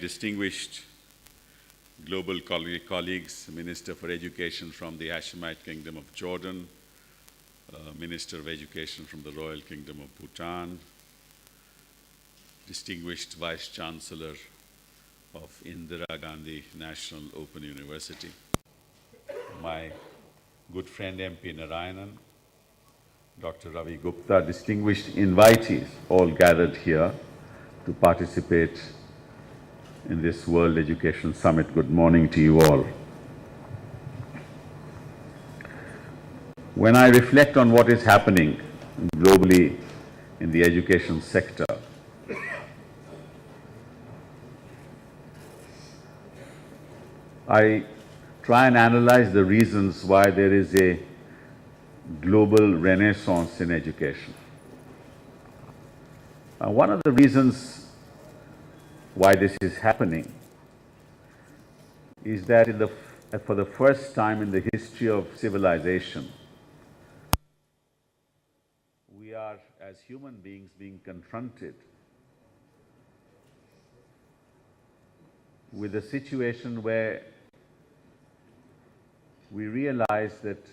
Distinguished global colleagues, Minister for Education from the Hashemite Kingdom of Jordan, Minister of Education from the Royal Kingdom of Bhutan, distinguished Vice Chancellor of Indira Gandhi National Open University, my good friend MP Narayanan, Dr. Ravi Gupta, distinguished invitees all gathered here to participate in this World Education Summit. Good morning to you all. When I reflect on what is happening globally in the education sector, I try and analyze the reasons why there is a global renaissance in education. One of the reasons why this is happening is that for the first time in the history of civilization, we are, as human beings, being confronted with a situation where we realize that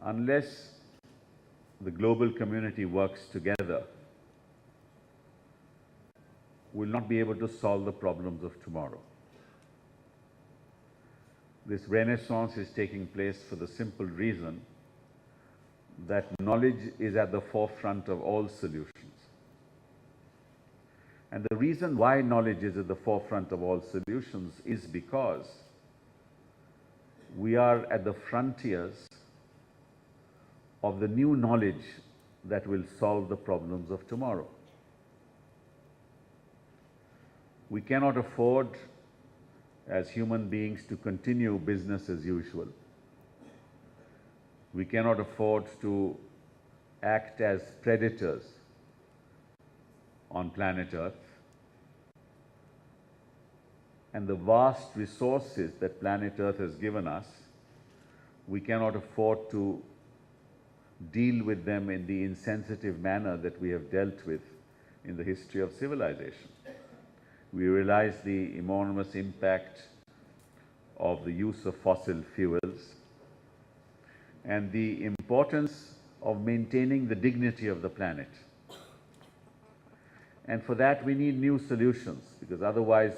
unless the global community works together, we'll not be able to solve the problems of tomorrow. This renaissance is taking place for the simple reason that knowledge is at the forefront of all solutions. And the reason why knowledge is at the forefront of all solutions is because we are at the frontiers of the new knowledge that will solve the problems of tomorrow. We cannot afford, as human beings, to continue business as usual. We cannot afford to act as predators on planet Earth. And the vast resources that planet Earth has given us, we cannot afford to deal with them in the insensitive manner that we have dealt with in the history of civilization. We realize the enormous impact of the use of fossil fuels and the importance of maintaining the dignity of the planet. And for that we need new solutions, because otherwise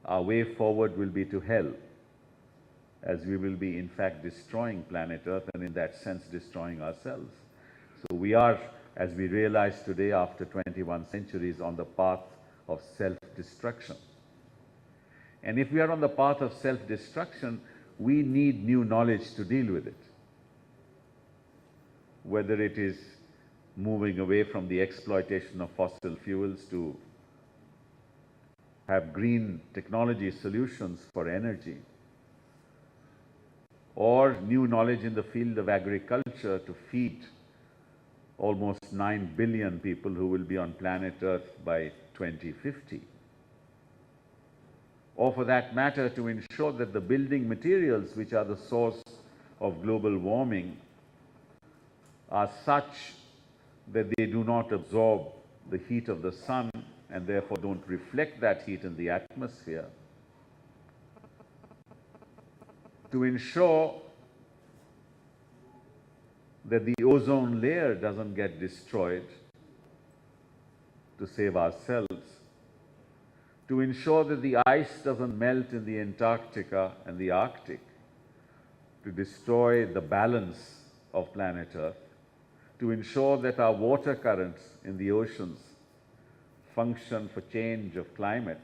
our way forward will be to hell, as we will be in fact destroying planet Earth and in that sense destroying ourselves. So we are, as we realize today after 21 centuries, on the path of self-destruction. And if we are on the path of self-destruction, we need new knowledge to deal with it. Whether it is moving away from the exploitation of fossil fuels to have green technology solutions for energy, or new knowledge in the field of agriculture to feed almost 9 billion people who will be on planet Earth by 2050. Or for that matter, to ensure that the building materials which are the source of global warming are such that they do not absorb the heat of the sun and therefore don't reflect that heat in the atmosphere. To ensure that the ozone layer doesn't get destroyed to save ourselves, to ensure that the ice doesn't melt in the Antarctica and the Arctic to destroy the balance of planet Earth, to ensure that our water currents in the oceans function for change of climate,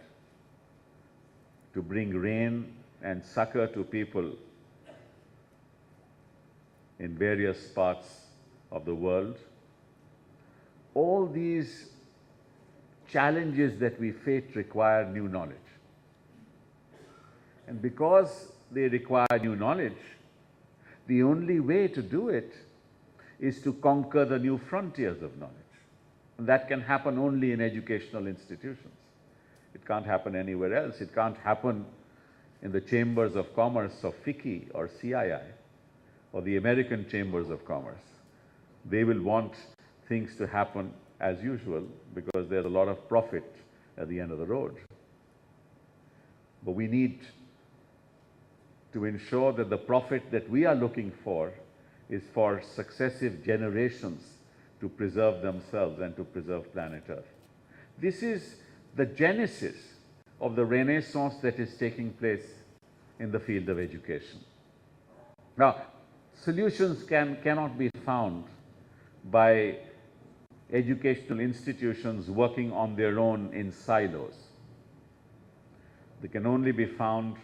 to bring rain and succor to people in various parts of the world. All these challenges that we face require new knowledge. And because they require new knowledge, the only way to do it is to conquer the new frontiers of knowledge. And that can happen only in educational institutions. It can't happen anywhere else. It can't happen in the chambers of commerce of FICCI or CII or the American chambers of commerce. They will want things to happen as usual because there's a lot of profit at the end of the road. But we need to ensure that the profit that we are looking for is for successive generations to preserve themselves and to preserve planet Earth. This is the genesis of the renaissance that is taking place in the field of education. Now, solutions cannot be found by educational institutions working on their own in silos. They can only be found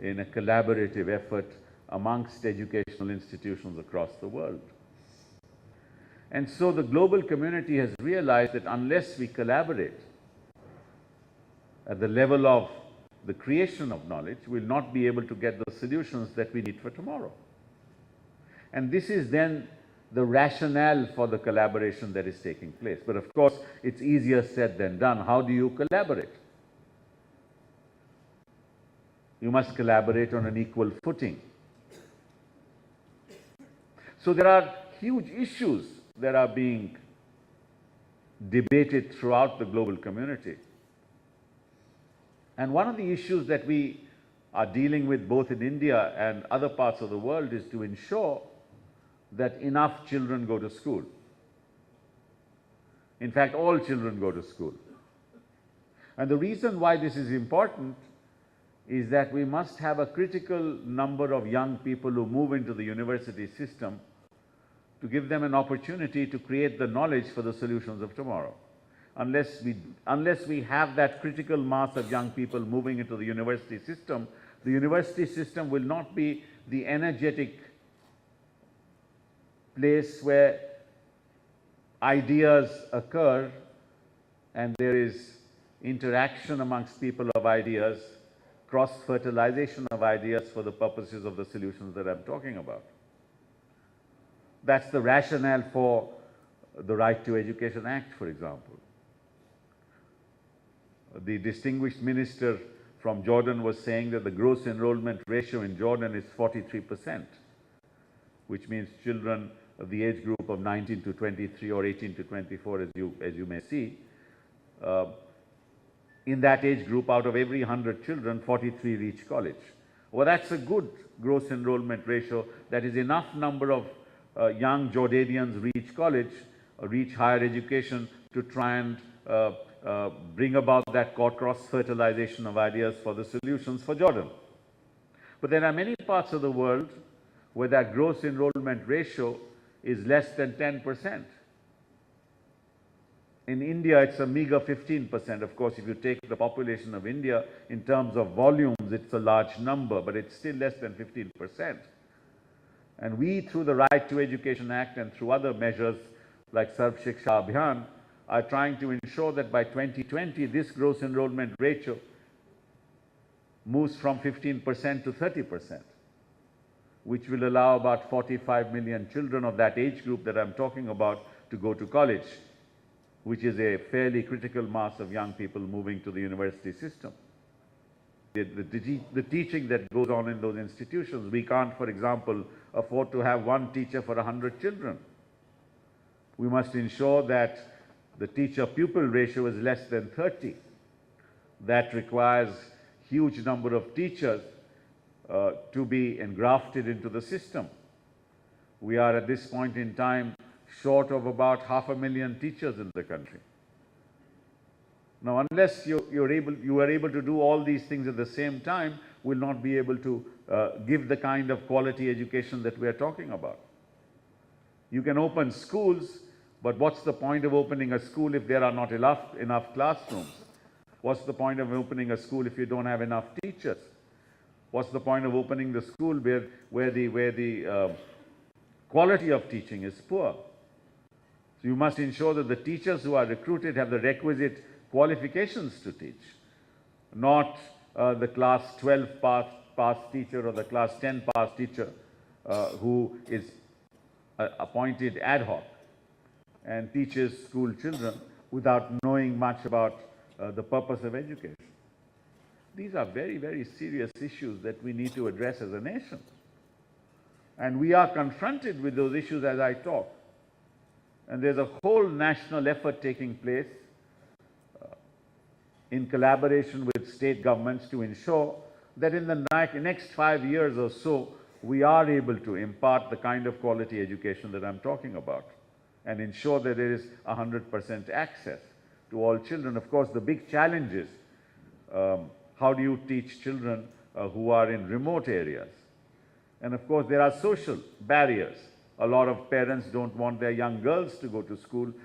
in a collaborative effort amongst educational institutions across the world. And so the global community has realized that unless we collaborate at the level of the creation of knowledge, we'll not be able to get the solutions that we need for tomorrow. And this is then the rationale for the collaboration that is taking place. But of course, it's easier said than done. How do you collaborate? You must collaborate on an equal footing. So there are huge issues that are being debated throughout the global community. And one of the issues that we are dealing with both in India and other parts of the world is to ensure that enough children go to school. In fact, all children go to school. And the reason why this is important is that we must have a critical number of young people who move into the university system to give them an opportunity to create the knowledge for the solutions of tomorrow. Unless we have that critical mass of young people moving into the university system will not be the energetic place where ideas occur and there is interaction amongst people of ideas, cross-fertilization of ideas for the purposes of the solutions that I'm talking about. That's the rationale for the Right to Education Act, for example. The distinguished minister from Jordan was saying that the gross enrollment ratio in Jordan is 43%, which means children of the age group of 19 to 23 or 18 to 24, as you may see, in that age group, out of every 100 children, 43 reach college. Well, that's a good gross enrollment ratio. That is enough number of young Jordanians reach college, reach higher education to try and bring about that cross-fertilization of ideas for the solutions for Jordan. But there are many parts of the world where that gross enrollment ratio is less than 10%. In India, it's a meager 15%. Of course, if you take the population of India in terms of volumes, it's a large number, but it's still less than 15%. And we, through the Right to Education Act and through other measures like Sarv Shiksha Abhiyan, are trying to ensure that by 2020, this gross enrollment ratio moves from 15% to 30%, which will allow about 45 million children of that age group that I'm talking about to go to college, which is a fairly critical mass of young people moving to the university system. The teaching that goes on in those institutions, we can't, for example, afford to have one teacher for 100 children. We must ensure that the teacher-pupil ratio is less than 30. That requires huge number of teachers to be engrafted into the system. We are at this point in time short of about 500,000 teachers in the country. Now, unless you are able to do all these things at the same time, we'll not be able to give the kind of quality education that we are talking about. You can open schools, but what's the point of opening a school if there are not enough classrooms? What's the point of opening a school if you don't have enough teachers? What's the point of opening the school where the quality of teaching is poor? So you must ensure that the teachers who are recruited have the requisite qualifications to teach, not the class 12 pass teacher or the class 10 pass teacher who is appointed ad hoc and teaches school children without knowing much about the purpose of education. These are very, very serious issues that we need to address as a nation. And we are confronted with those issues as I talk. And there's a whole national effort taking place in collaboration with state governments to ensure that in the next 5 years or so, we are able to impart the kind of quality education that I'm talking about and ensure that there is 100% access to all children. Of course, the big challenge is how do you teach children who are in remote areas? And of course, there are social barriers. A lot of parents don't want their young girls to go to school